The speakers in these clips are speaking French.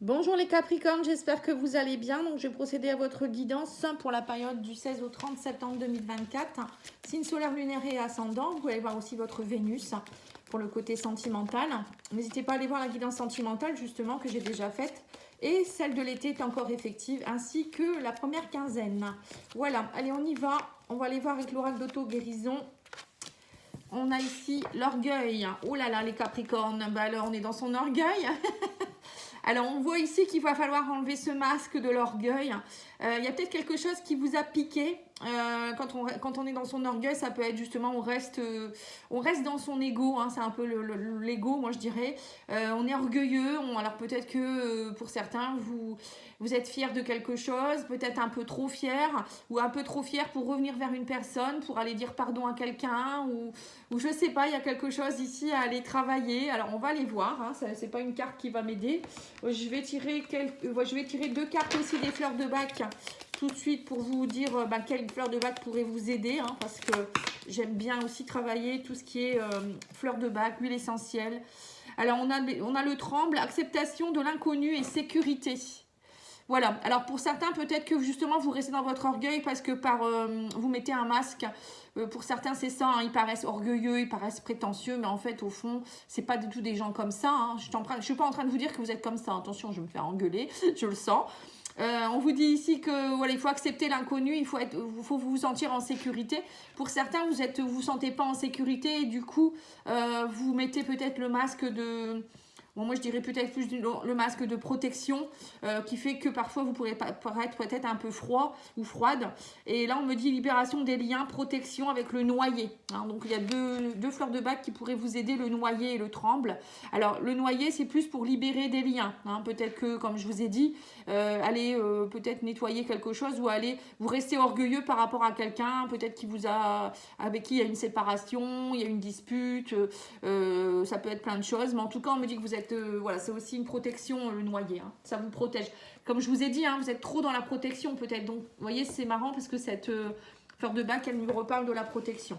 Bonjour les Capricornes, j'espère que vous allez bien. Donc, je vais procéder à votre guidance pour la période du 16 au 30 septembre 2024. Signe solaire, lunaire et ascendant. Vous allez voir aussi votre Vénus pour le côté sentimental. N'hésitez pas à aller voir la guidance sentimentale justement que j'ai déjà faite. Et celle de l'été est encore effective, ainsi que la première quinzaine. Voilà, allez on y va. On va aller voir avec l'oracle d'auto-guérison. On a ici l'orgueil. Oh là là les Capricornes, bah alors on est dans son orgueil. Alors, on voit ici qu'il va falloir enlever ce masque de l'orgueil. Il y a peut-être quelque chose qui vous a piqué. Quand on est dans son orgueil, ça peut être justement, on reste dans son ego. Hein, c'est un peu l'ego, moi je dirais. On est orgueilleux. Alors peut-être que pour certains, vous êtes fier de quelque chose, peut-être un peu trop fier, ou un peu trop fier pour revenir vers une personne, pour aller dire pardon à quelqu'un, ou je sais pas, il y a quelque chose ici à aller travailler. Alors on va aller voir. Hein, c'est pas une carte qui va m'aider. Je vais tirer deux cartes aussi des fleurs de bac tout de suite pour vous dire quelle fleur de bac pourrait vous aider. Hein, parce que j'aime bien aussi travailler tout ce qui est fleurs de bac, huile essentielle. Alors on a le tremble, acceptation de l'inconnu et sécurité. Voilà, alors pour certains, peut-être que justement vous restez dans votre orgueil parce que vous mettez un masque. Pour certains, c'est ça, hein, ils paraissent orgueilleux, ils paraissent prétentieux, mais en fait, au fond, c'est pas du tout des gens comme ça. Hein. Je suis pas en train de vous dire que vous êtes comme ça. Attention, je vais me faire engueuler, je le sens. On vous dit ici que voilà, il faut accepter l'inconnu, il faut vous sentir en sécurité. Pour certains, vous sentez pas en sécurité et du coup, vous mettez peut-être le masque de... Bon, moi, je dirais peut-être plus le masque de protection qui fait que parfois, vous pourrez paraître peut-être un peu froid ou froide. Et là, on me dit libération des liens, protection avec le noyer. Hein, donc, il y a deux fleurs de bac qui pourraient vous aider, le noyer et le tremble. Alors, le noyer, c'est plus pour libérer des liens. Hein, peut-être que, comme je vous ai dit, allez peut-être nettoyer quelque chose ou allez vous rester orgueilleux par rapport à quelqu'un, peut-être avec qui il y a une séparation, il y a une dispute, ça peut être plein de choses. Mais en tout cas, on me dit que vous êtes voilà, c'est aussi une protection, le noyer. Hein. Ça vous protège. Comme je vous ai dit, hein, vous êtes trop dans la protection peut-être. Donc, vous voyez, c'est marrant parce que cette fleur de bac, elle nous reparle de la protection.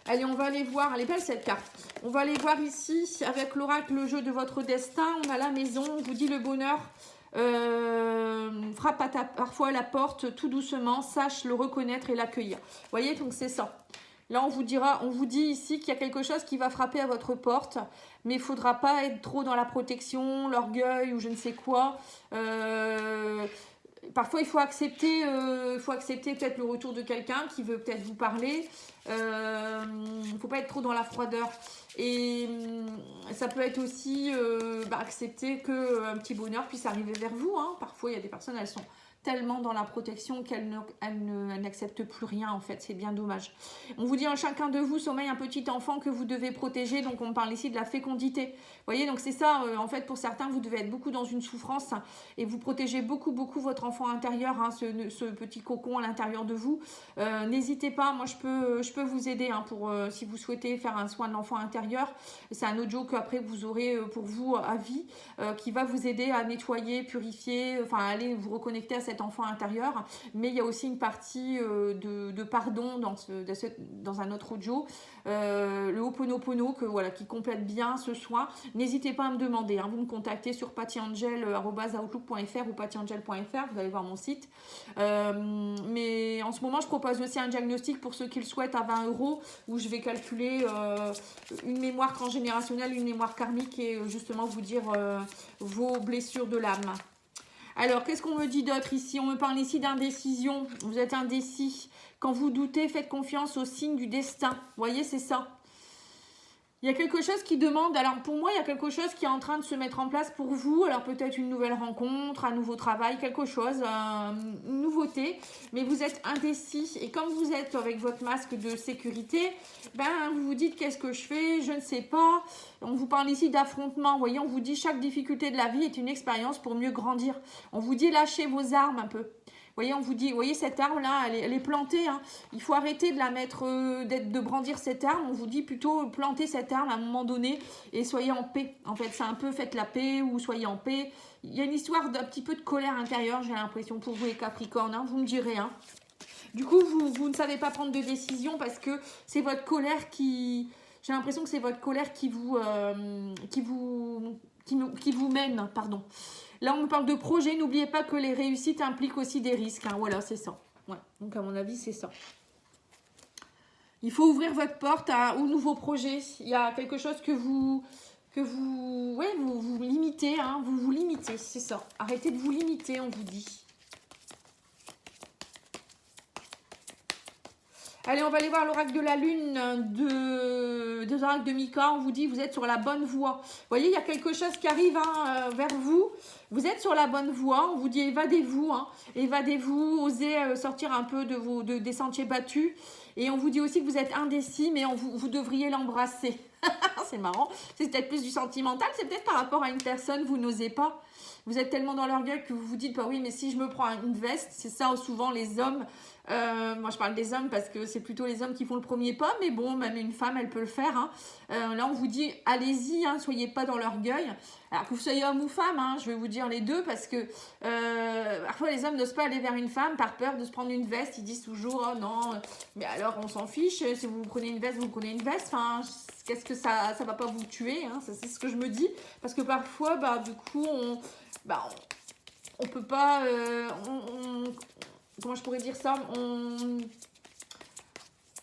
Allez, on va aller voir. Elle est belle cette carte. On va aller voir ici avec l'oracle, le jeu de votre destin. On a la maison. On vous dit le bonheur. Frappe parfois à la porte tout doucement. Sache le reconnaître et l'accueillir. Vous voyez, donc c'est ça. Là, on vous dit ici qu'il y a quelque chose qui va frapper à votre porte, mais il ne faudra pas être trop dans la protection, l'orgueil ou je ne sais quoi. Parfois, il faut accepter peut-être le retour de quelqu'un qui veut peut-être vous parler. Il ne faut pas être trop dans la froideur. Et ça peut être aussi accepter qu'un petit bonheur puisse arriver vers vous. Hein. Parfois, il y a des personnes, elles sont tellement dans la protection qu'elle n'accepte plus rien en fait, c'est bien dommage. On vous dit en chacun de vous sommeille un petit enfant que vous devez protéger, donc on parle ici de la fécondité. Vous voyez, donc c'est ça, en fait pour certains vous devez être beaucoup dans une souffrance et vous protégez beaucoup votre enfant intérieur, hein, ce petit cocon à l'intérieur de vous. N'hésitez pas, moi je peux vous aider hein, pour si vous souhaitez faire un soin de l'enfant intérieur. C'est un audio qu'après vous aurez pour vous à vie qui va vous aider à nettoyer, purifier, enfin aller vous reconnecter à cet enfant intérieur, mais il y a aussi une partie de pardon dans un autre audio, le Ho'oponopono qui complète bien ce soin. N'hésitez pas à me demander, hein, vous me contactez sur pattyangel@outlook.fr ou pattyangel.fr, vous allez voir mon site. Mais en ce moment, je propose aussi un diagnostic pour ceux qui le souhaitent à 20 € où je vais calculer une mémoire transgénérationnelle, une mémoire karmique et justement vous dire vos blessures de l'âme. Alors, qu'est-ce qu'on me dit d'autre ici? On me parle ici d'indécision. Vous êtes indécis. Quand vous doutez, faites confiance au signe du destin. Vous voyez, c'est ça. Il y a quelque chose qui demande, alors pour moi, il y a quelque chose qui est en train de se mettre en place pour vous. Alors peut-être une nouvelle rencontre, un nouveau travail, quelque chose, une nouveauté. Mais vous êtes indécis. Et comme vous êtes avec votre masque de sécurité, vous vous dites qu'est-ce que je fais? Je ne sais pas. On vous parle ici d'affrontement. Vous voyez, on vous dit chaque difficulté de la vie est une expérience pour mieux grandir. On vous dit lâchez vos armes un peu. Vous voyez, on vous dit, vous voyez cette arme-là, elle est plantée. Hein. Il faut arrêter de la mettre, de brandir cette arme. On vous dit plutôt planter cette arme à un moment donné et soyez en paix. En fait, c'est un peu faites la paix ou soyez en paix. Il y a une histoire d'un petit peu de colère intérieure, j'ai l'impression, pour vous les Capricornes. Hein. Vous me direz. Hein. Du coup, vous ne savez pas prendre de décision parce que c'est votre colère qui... J'ai l'impression que c'est votre colère qui vous qui vous mène, pardon. Là, on me parle de projet. N'oubliez pas que les réussites impliquent aussi des risques. Hein. Voilà, c'est ça. Ouais. Donc, à mon avis, c'est ça. Il faut ouvrir votre porte aux nouveaux projets. Il y a quelque chose que vous limitez. Hein. Vous vous limitez, c'est ça. Arrêtez de vous limiter, on vous dit. Allez, on va aller voir l'oracle de la lune des oracles de Mika. On vous dit, vous êtes sur la bonne voie. Vous voyez, il y a quelque chose qui arrive vers vous. Vous êtes sur la bonne voie. On vous dit, évadez-vous. Hein. Évadez-vous, osez sortir un peu des sentiers battus. Et on vous dit aussi que vous êtes indécis, mais vous devriez l'embrasser. C'est marrant. C'est peut-être plus du sentimental. C'est peut-être par rapport à une personne, vous n'osez pas. Vous êtes tellement dans l'orgueil que vous vous dites, bah oui, mais si je me prends une veste, c'est ça souvent les hommes. Moi, je parle des hommes parce que c'est plutôt les hommes qui font le premier pas, mais bon, même une femme, elle peut le faire. Hein. Là, on vous dit, allez-y, hein, soyez pas dans l'orgueil. Alors que vous soyez homme ou femme, hein, je vais vous dire les deux, parce que parfois les hommes n'osent pas aller vers une femme par peur de se prendre une veste. Ils disent toujours, oh non, mais alors on s'en fiche, si vous prenez une veste, vous prenez une veste. Enfin, qu'est-ce que ça va pas vous tuer, hein, ça, c'est ce que je me dis. Parce que parfois, bah, du coup, on peut pas... comment je pourrais dire ça,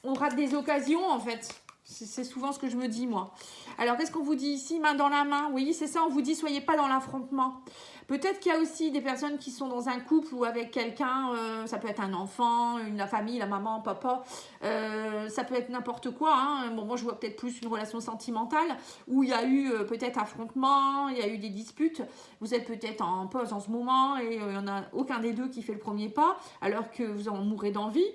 on rate des occasions en fait. C'est souvent ce que je me dis moi. Alors qu'est-ce qu'on vous dit ici? Main dans la main. Oui, c'est ça, on vous dit soyez pas dans l'affrontement. Peut-être qu'il y a aussi des personnes qui sont dans un couple ou avec quelqu'un, ça peut être un enfant, la famille, la maman, papa, ça peut être n'importe quoi. Hein. Bon, moi je vois peut-être plus une relation sentimentale où il y a eu peut-être affrontement, il y a eu des disputes. Vous êtes peut-être en pause en ce moment et il n'y en a aucun des deux qui fait le premier pas alors que vous en mourrez d'envie.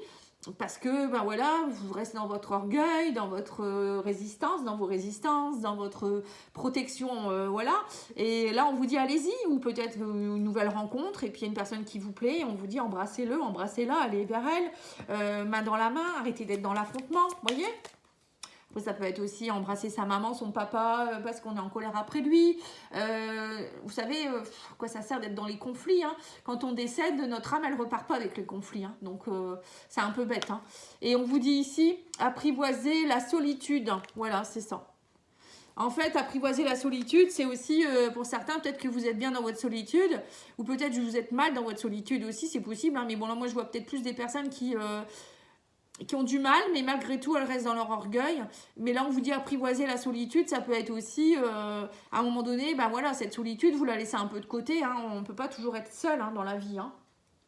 Parce que, ben voilà, vous restez dans votre orgueil, dans votre résistance, dans vos résistances, dans votre protection, voilà. Et là, on vous dit allez-y, ou peut-être une nouvelle rencontre, et puis il y a une personne qui vous plaît, on vous dit embrassez-le, embrassez-la, allez vers elle, main dans la main, arrêtez d'être dans l'affrontement, voyez ? Après, ça peut être aussi embrasser sa maman, son papa, parce qu'on est en colère après lui. Vous savez, à quoi ça sert d'être dans les conflits, hein. Quand on décède, notre âme, elle repart pas avec les conflits. Hein. Donc, c'est un peu bête. Hein. Et on vous dit ici, apprivoiser la solitude. Voilà, c'est ça. En fait, apprivoiser la solitude, c'est aussi, pour certains, peut-être que vous êtes bien dans votre solitude, ou peut-être que vous êtes mal dans votre solitude aussi, c'est possible. Hein. Mais bon, là, moi, je vois peut-être plus des personnes qui ont du mal, mais malgré tout, elles restent dans leur orgueil. Mais là, on vous dit apprivoiser la solitude, ça peut être aussi, à un moment donné, ben voilà, cette solitude, vous la laissez un peu de côté. Hein. On ne peut pas toujours être seul dans la vie. Hein.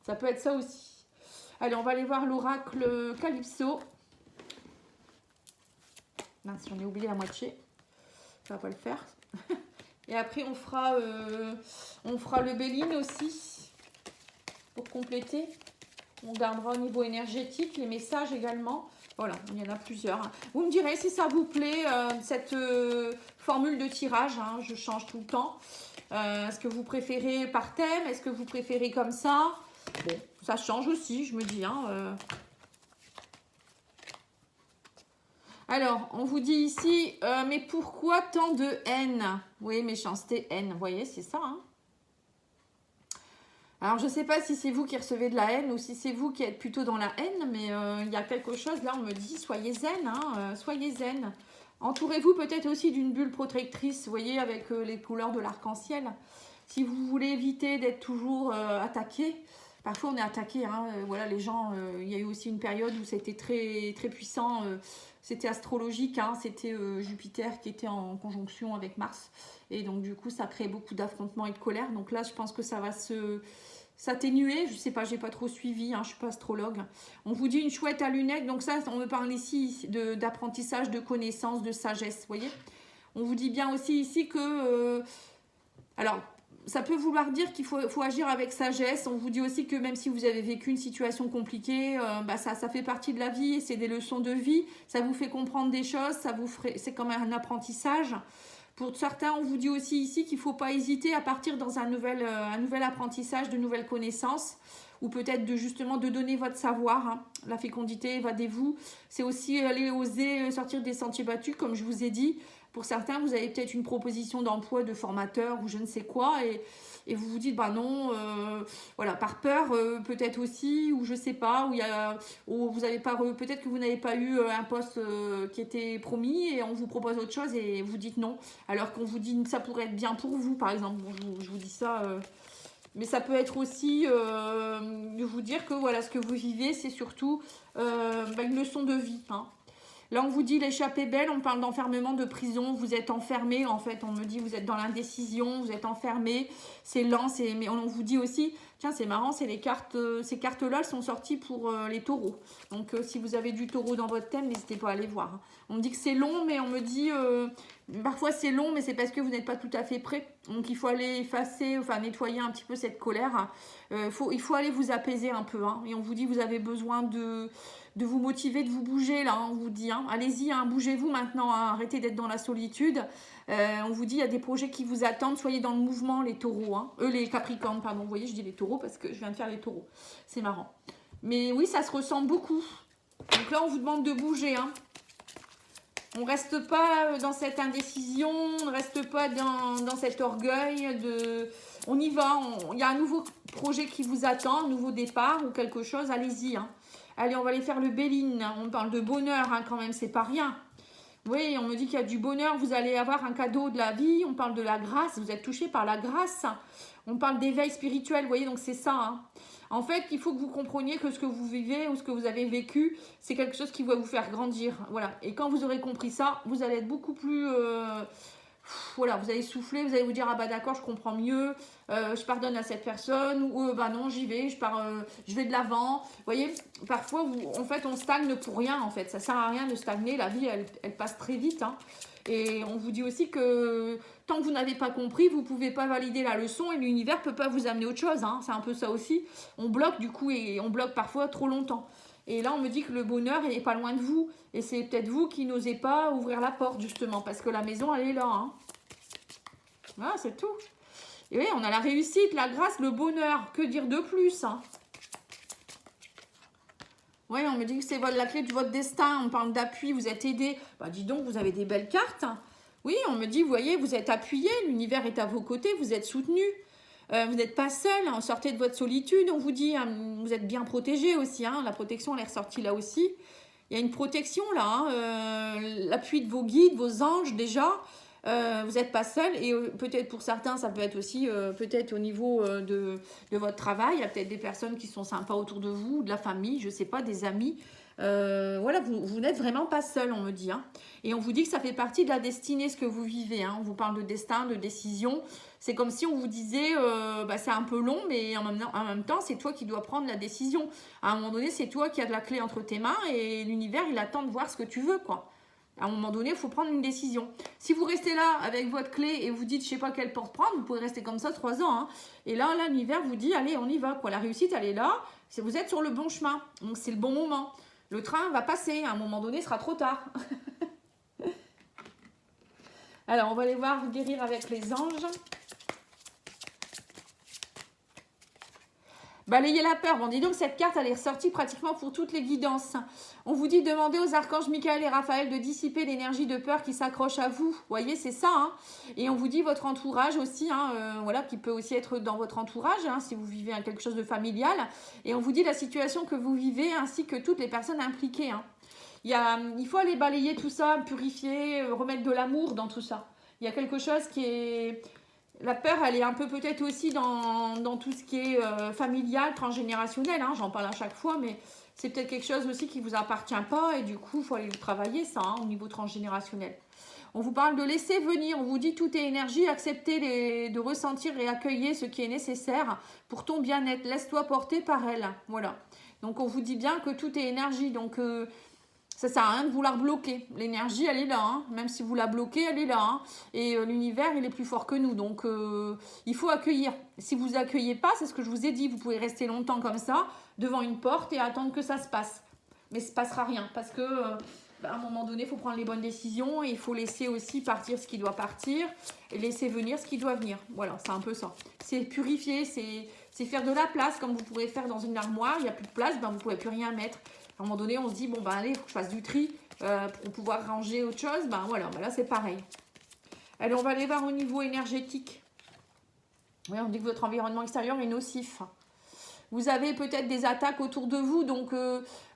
Ça peut être ça aussi. Allez, on va aller voir l'oracle Calypso. Mince, j'en ai oublié la moitié. Ça va pas le faire. Et après, on fera le Béline aussi, pour compléter. On gardera au niveau énergétique les messages également. Voilà, il y en a plusieurs. Vous me direz si ça vous plaît, cette formule de tirage. Hein, je change tout le temps. Est-ce que vous préférez par thème? Est-ce que vous préférez comme ça? Bon, ça change aussi, je me dis. Hein, Alors, on vous dit ici, mais pourquoi tant de haine? Oui, méchanceté, haine. Vous voyez, c'est ça, hein. Alors, je ne sais pas si c'est vous qui recevez de la haine ou si c'est vous qui êtes plutôt dans la haine, mais il y a quelque chose, là, on me dit, soyez zen, hein, soyez zen. Entourez-vous peut-être aussi d'une bulle protectrice, vous voyez, avec les couleurs de l'arc-en-ciel. Si vous voulez éviter d'être toujours attaqué, parfois on est attaqué, hein, voilà, les gens, il y a eu aussi une période où c'était très, très puissant, c'était astrologique, hein, c'était Jupiter qui était en conjonction avec Mars. Et donc, du coup, ça crée beaucoup d'affrontements et de colère. Donc là, je pense que ça va s'atténuer. Je ne sais pas, je n'ai pas trop suivi, hein, je ne suis pas astrologue. On vous dit une chouette à lunettes. Donc ça, on me parle ici d'apprentissage, de connaissances, de sagesse, vous voyez. On vous dit bien aussi ici que... alors, ça peut vouloir dire qu'il faut agir avec sagesse. On vous dit aussi que même si vous avez vécu une situation compliquée, ça fait partie de la vie et c'est des leçons de vie. Ça vous fait comprendre des choses, c'est comme un apprentissage. Pour certains, on vous dit aussi ici qu'il ne faut pas hésiter à partir dans un nouvel apprentissage, de nouvelles connaissances, ou peut-être justement de donner votre savoir. Hein. La fécondité, évadez-vous. C'est aussi aller oser sortir des sentiers battus, comme je vous ai dit. Pour certains, vous avez peut-être une proposition d'emploi de formateur ou je ne sais quoi et vous vous dites, bah non, voilà, par peur peut-être aussi, ou je sais pas, ou vous avez pas, peut-être que vous n'avez pas eu un poste qui était promis et on vous propose autre chose et vous dites non, alors qu'on vous dit que ça pourrait être bien pour vous, par exemple. Bon, je vous dis ça, mais ça peut être aussi de vous dire que voilà, ce que vous vivez, c'est surtout une leçon de vie, hein. Là, on vous dit l'échappée belle, on parle d'enfermement, de prison, vous êtes enfermé, en fait, on me dit vous êtes dans l'indécision, vous êtes enfermé, c'est lent, mais on vous dit aussi, tiens, c'est marrant, c'est les cartes, ces cartes-là, elles sont sorties pour les taureaux. Donc, si vous avez du taureau dans votre thème, n'hésitez pas à aller voir. On me dit que c'est long, mais on me dit, parfois c'est long, mais c'est parce que vous n'êtes pas tout à fait prêt. Donc, il faut aller effacer, enfin, nettoyer un petit peu cette colère. Il faut aller vous apaiser un peu, hein. Et on vous dit, vous avez besoin de vous motiver, de vous bouger, là, hein, on vous dit, hein. Allez-y, hein, bougez-vous maintenant, hein, arrêtez d'être dans la solitude. On vous dit, il y a des projets qui vous attendent, soyez dans le mouvement, les taureaux, hein. Les capricornes, pardon, vous voyez, je dis les taureaux parce que je viens de faire les taureaux, c'est marrant. Mais oui, ça se ressemble beaucoup. Donc là, on vous demande de bouger, hein. On ne reste pas dans cette indécision, on ne reste pas dans cet orgueil, on y va, il y a un nouveau projet qui vous attend, un nouveau départ ou quelque chose, allez-y, hein. Allez, on va aller faire le Béline. On parle de bonheur, hein, quand même, c'est pas rien. Oui, on me dit qu'il y a du bonheur. Vous allez avoir un cadeau de la vie. On parle de la grâce. Vous êtes touché par la grâce. On parle d'éveil spirituel. Vous voyez, donc c'est ça, hein. En fait, il faut que vous compreniez que ce que vous vivez ou ce que vous avez vécu, c'est quelque chose qui va vous faire grandir. Voilà. Et quand vous aurez compris ça, vous allez être beaucoup plus... voilà, vous allez souffler, vous allez vous dire, ah bah d'accord, je comprends mieux, je pardonne à cette personne, ou bah non, j'y vais, je vais de l'avant. Vous voyez, parfois, en fait, on stagne pour rien, en fait. Ça sert à rien de stagner, la vie, elle passe très vite, hein. Et on vous dit aussi que tant que vous n'avez pas compris, vous ne pouvez pas valider la leçon et l'univers ne peut pas vous amener autre chose, hein. C'est un peu ça aussi. On bloque du coup et on bloque parfois trop longtemps. Et là, on me dit que le bonheur n'est pas loin de vous. Et c'est peut-être vous qui n'osez pas ouvrir la porte, justement, parce que la maison, elle est là, hein. Voilà, c'est tout. Et oui, on a la réussite, la grâce, le bonheur. Que dire de plus, hein? Oui, on me dit que c'est la clé de votre destin. On parle d'appui, vous êtes aidé. Bah, dis donc, vous avez des belles cartes. Oui, on me dit, vous voyez, vous êtes appuyé. L'univers est à vos côtés. Vous êtes soutenu. Vous n'êtes pas seul. Sortez de votre solitude. On vous dit, vous êtes bien protégé aussi, hein. La protection, elle est ressortie là aussi. Il y a une protection là, hein. L'appui de vos guides, vos anges déjà. Vous n'êtes pas seul et peut-être pour certains ça peut être aussi peut-être au niveau de votre travail, il y a peut-être des personnes qui sont sympas autour de vous, de la famille, je ne sais pas, des amis. Voilà, vous n'êtes vraiment pas seul, on me dit, hein. Et on vous dit que ça fait partie de la destinée, ce que vous vivez, hein. On vous parle de destin, de décision. C'est comme si on vous disait, c'est un peu long, mais en même temps, c'est toi qui dois prendre la décision. À un moment donné, c'est toi qui as de la clé entre tes mains et l'univers, il attend de voir ce que tu veux, quoi. À un moment donné, il faut prendre une décision. Si vous restez là avec votre clé et vous dites, je ne sais pas quelle porte prendre, vous pouvez rester comme ça 3 ans, hein. Et là, l'univers vous dit, allez, on y va, quoi. La réussite, elle est là. Vous êtes sur le bon chemin. Donc, c'est le bon moment. Le train va passer. À un moment donné, ce sera trop tard. Alors, on va aller voir guérir avec les anges. Balayez la peur. Bon, dis donc, cette carte, elle est ressortie pratiquement pour toutes les guidances. On vous dit, demandez aux archanges Michael et Raphaël de dissiper l'énergie de peur qui s'accroche à vous. Vous voyez, c'est ça, hein. Et on vous dit votre entourage aussi, hein, voilà, qui peut aussi être dans votre entourage, hein, si vous vivez quelque chose de familial. Et on vous dit la situation que vous vivez, ainsi que toutes les personnes impliquées, hein. Il faut aller balayer tout ça, purifier, remettre de l'amour dans tout ça. Il y a quelque chose qui est... La peur, elle est un peu peut-être aussi dans tout ce qui est familial, transgénérationnel, hein, j'en parle à chaque fois, mais c'est peut-être quelque chose aussi qui ne vous appartient pas et du coup, il faut aller le travailler, ça, hein, au niveau transgénérationnel. On vous parle de laisser venir, on vous dit tout est énergie, acceptez de ressentir et accueillir ce qui est nécessaire pour ton bien-être. Laisse-toi porter par elle, voilà. Donc, on vous dit bien que tout est énergie, donc... ça ne sert à rien de vouloir bloquer. L'énergie, elle est là, hein. Même si vous la bloquez, elle est là, hein. Et l'univers, il est plus fort que nous. Donc, il faut accueillir. Si vous accueillez pas, c'est ce que je vous ai dit. Vous pouvez rester longtemps comme ça, devant une porte et attendre que ça se passe. Mais il ne se passera rien. Parce que, à un moment donné, il faut prendre les bonnes décisions. Et il faut laisser aussi partir ce qui doit partir. Et laisser venir ce qui doit venir. Voilà, c'est un peu ça. C'est purifier, c'est faire de la place, comme vous pourrez faire dans une armoire. Il n'y a plus de place, vous ne pourrez plus rien mettre. À un moment donné, on se dit, bon, allez, il faut que je fasse du tri. pour pouvoir ranger autre chose, ben voilà, ben là c'est pareil. Allez, on va aller voir au niveau énergétique. Oui, on dit que votre environnement extérieur est nocif. Vous avez peut-être des attaques autour de vous, donc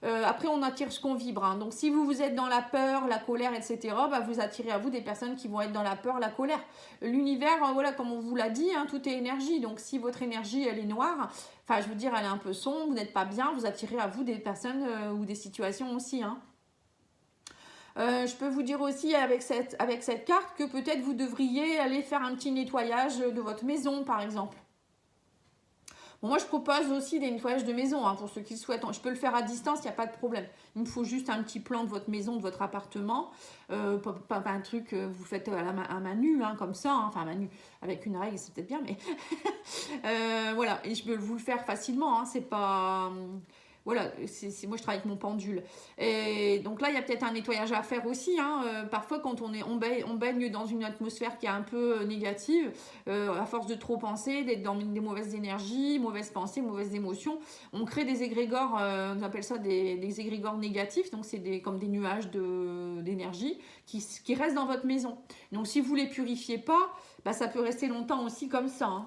après on attire ce qu'on vibre. Hein. Donc si vous êtes dans la peur, la colère, etc., bah, vous attirez à vous des personnes qui vont être dans la peur, la colère. L'univers, voilà, comme on vous l'a dit, hein, tout est énergie. Donc si votre énergie, elle est noire, enfin je veux dire, elle est un peu sombre, vous n'êtes pas bien, vous attirez à vous des personnes ou des situations aussi. Hein. Je peux vous dire aussi avec cette carte que peut-être vous devriez aller faire un petit nettoyage de votre maison, par exemple. Bon, moi, je propose aussi des nettoyages de maison, hein, pour ceux qui le souhaitent. Je peux le faire à distance, il n'y a pas de problème. Il me faut juste un petit plan de votre maison, de votre appartement. Pas un truc que vous faites à main nue, hein, comme ça. Hein, enfin, à main nue, avec une règle, c'est peut-être bien, mais... voilà, et je peux vous le faire facilement. Hein, c'est pas... Voilà, moi je travaille avec mon pendule. Et donc là, il y a peut-être un nettoyage à faire aussi. Hein. Parfois, quand on baigne dans une atmosphère qui est un peu négative, à force de trop penser, d'être dans des mauvaises énergies, mauvaises pensées, mauvaises émotions, on crée des égrégores, on appelle ça des égrégores négatifs. Donc c'est comme des nuages d'énergie qui restent dans votre maison. Donc si vous ne les purifiez pas, bah, ça peut rester longtemps aussi comme ça. Hein.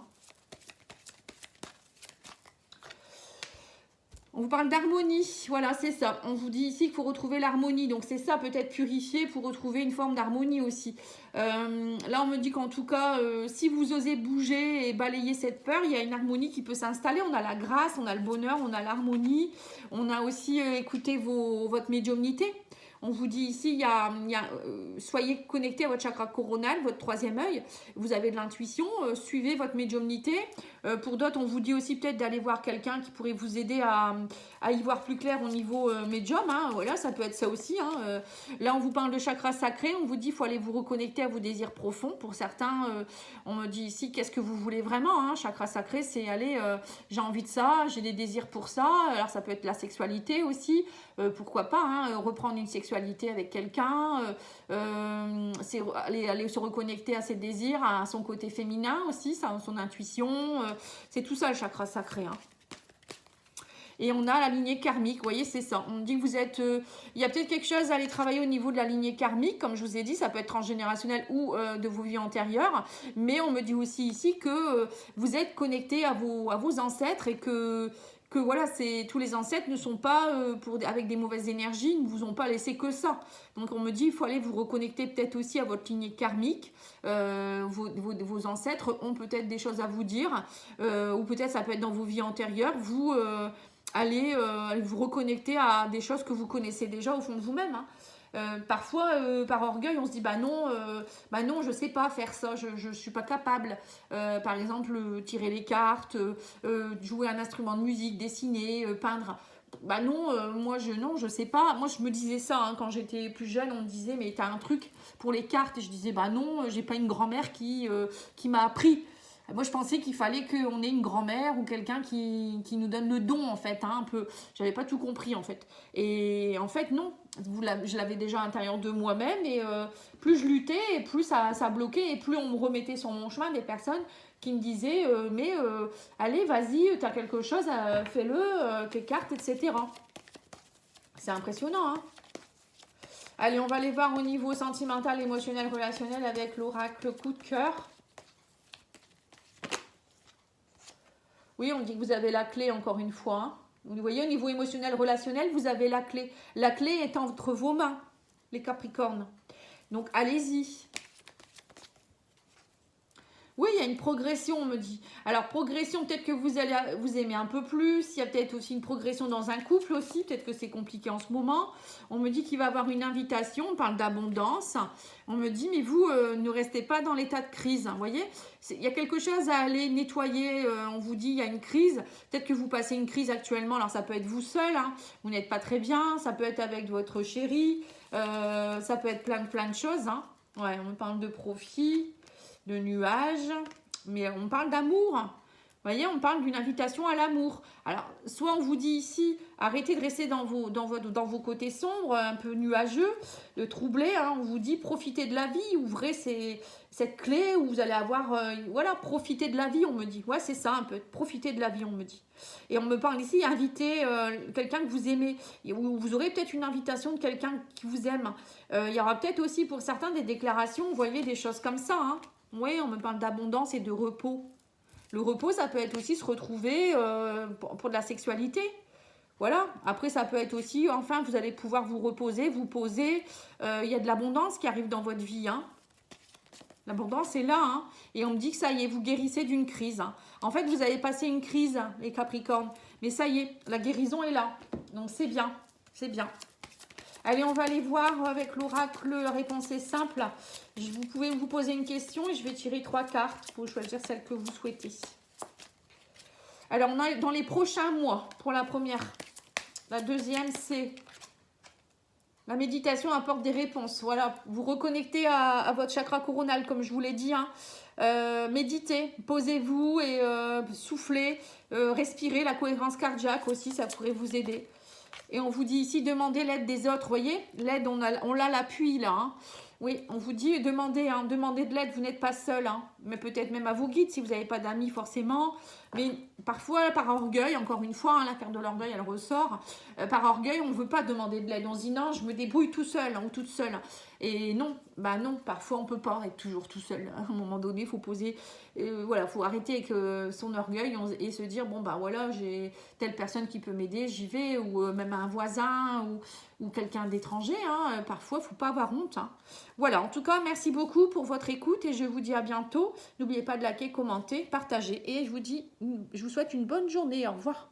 On vous parle d'harmonie, voilà, c'est ça. On vous dit ici qu'il faut retrouver l'harmonie. Donc, c'est ça, peut-être purifier pour retrouver une forme d'harmonie aussi. Là, on me dit qu'en tout cas, si vous osez bouger et balayer cette peur, il y a une harmonie qui peut s'installer. On a la grâce, on a le bonheur, on a l'harmonie. On a aussi écouté votre médiumnité. On vous dit ici, soyez connecté à votre chakra coronal, votre troisième œil. Vous avez de l'intuition, suivez votre médiumnité. Pour d'autres, on vous dit aussi peut-être d'aller voir quelqu'un qui pourrait vous aider à y voir plus clair au niveau médium. Hein. Voilà, ça peut être ça aussi. Hein. Là, on vous parle de chakra sacré. On vous dit qu'il faut aller vous reconnecter à vos désirs profonds. Pour certains, on me dit ici, qu'est-ce que vous voulez vraiment, hein. Chakra sacré, c'est aller, j'ai envie de ça, j'ai des désirs pour ça. Alors, ça peut être la sexualité aussi. Pourquoi pas, hein, reprendre une sexualité avec quelqu'un, c'est aller se reconnecter à ses désirs, à son côté féminin aussi, son intuition, c'est tout ça le chakra sacré. Hein. Et on a la lignée karmique, vous voyez, c'est ça. On dit que vous êtes... il y a peut-être quelque chose à aller travailler au niveau de la lignée karmique, comme je vous ai dit, ça peut être transgénérationnel ou de vos vies antérieures. Mais on me dit aussi ici que vous êtes connecté à vos ancêtres et que voilà, tous les ancêtres ne sont pas, avec des mauvaises énergies, ne vous ont pas laissé que ça. Donc on me dit, il faut aller vous reconnecter peut-être aussi à votre lignée karmique. Vos ancêtres ont peut-être des choses à vous dire, ou peut-être ça peut être dans vos vies antérieures. Vous allez vous reconnecter à des choses que vous connaissez déjà au fond de vous-même. Hein. Parfois, par orgueil, on se dit bah non, je sais pas faire ça, je suis pas capable. Par exemple, tirer les cartes, jouer un instrument de musique, dessiner, peindre. Bah non, moi je sais pas. Moi je me disais ça hein, quand j'étais plus jeune, on me disait mais t'as un truc pour les cartes et je disais bah non, j'ai pas une grand-mère qui m'a appris. Moi, je pensais qu'il fallait qu'on ait une grand-mère ou quelqu'un qui nous donne le don, en fait, hein, un peu. J'avais pas tout compris, en fait. Et en fait, non. Je l'avais déjà à l'intérieur de moi-même. Et plus je luttais, et plus ça bloquait. Et plus on me remettait sur mon chemin des personnes qui me disaient allez, vas-y, t'as quelque chose, fais-le, tes cartes, etc. C'est impressionnant, hein. Allez, on va aller voir au niveau sentimental, émotionnel, relationnel avec l'oracle coup de cœur. Oui, on dit que vous avez la clé encore une fois. Hein. Vous voyez, au niveau émotionnel, relationnel, vous avez la clé. La clé est entre vos mains, les Capricornes. Donc, allez-y. Oui, il y a une progression, on me dit. Alors, progression, peut-être que vous allez vous aimer un peu plus. Il y a peut-être aussi une progression dans un couple aussi. Peut-être que c'est compliqué en ce moment. On me dit qu'il va y avoir une invitation. On parle d'abondance. On me dit, mais vous, ne restez pas dans l'état de crise. Vous voyez, il y a quelque chose à aller nettoyer. On vous dit, il y a une crise. Peut-être que vous passez une crise actuellement. Alors, ça peut être vous seul. Hein. Vous n'êtes pas très bien. Ça peut être avec votre chéri. Ça peut être plein de choses. Hein. Ouais, on parle de profit, de nuages, mais on parle d'amour. Vous voyez, on parle d'une invitation à l'amour. Alors, soit on vous dit ici, arrêtez de rester dans vos côtés sombres, un peu nuageux, troublés. Hein, on vous dit, profitez de la vie, ouvrez cette clé où vous allez avoir... voilà, profitez de la vie, on me dit. Ouais, c'est ça, un peu. Profitez de la vie, on me dit. Et on me parle ici, invitez quelqu'un que vous aimez. Vous aurez peut-être une invitation de quelqu'un qui vous aime. Il y aura peut-être aussi pour certains des déclarations, vous voyez, des choses comme ça. Hein. Oui, on me parle d'abondance et de repos. Le repos, ça peut être aussi se retrouver pour de la sexualité. Voilà. Après, ça peut être aussi, enfin, vous allez pouvoir vous reposer, vous poser. Il y a de l'abondance qui arrive dans votre vie. Hein. L'abondance est là. Hein. Et on me dit que ça y est, vous guérissez d'une crise. Hein. En fait, vous avez passé une crise, les Capricornes. Mais ça y est, la guérison est là. Donc, c'est bien. C'est bien. Allez, on va aller voir avec l'oracle. La réponse est simple. Vous pouvez vous poser une question et je vais tirer 3 cartes pour choisir celle que vous souhaitez. Alors, on a dans les prochains mois, pour la première. La deuxième, c'est la méditation apporte des réponses. Voilà, vous reconnectez à votre chakra coronal, comme je vous l'ai dit. Hein. Méditez, posez-vous et soufflez, respirez. La cohérence cardiaque aussi, ça pourrait vous aider. Et on vous dit ici, demandez l'aide des autres. Vous voyez, l'aide, on l'a l'appui là. Hein. Oui, on vous dit, demandez de l'aide, vous n'êtes pas seul. Hein. Mais peut-être même à vos guides, si vous n'avez pas d'amis forcément. Mais parfois, par orgueil, encore une fois, hein, la carte de l'orgueil, elle ressort. Par orgueil, on ne veut pas demander de l'aide. On se dit, non, je me débrouille tout seul hein, ou toute seule. Et non, bah non, parfois, on ne peut pas être toujours tout seul. À un moment donné, il faut poser... voilà, il faut arrêter avec son orgueil et se dire, bon, bah voilà, j'ai telle personne qui peut m'aider, j'y vais. Ou même un voisin ou quelqu'un d'étranger. Hein. Parfois, il ne faut pas avoir honte. Hein. Voilà, en tout cas, merci beaucoup pour votre écoute et je vous dis à bientôt. N'oubliez pas de liker, commenter, partager et je vous souhaite une bonne journée. Au revoir.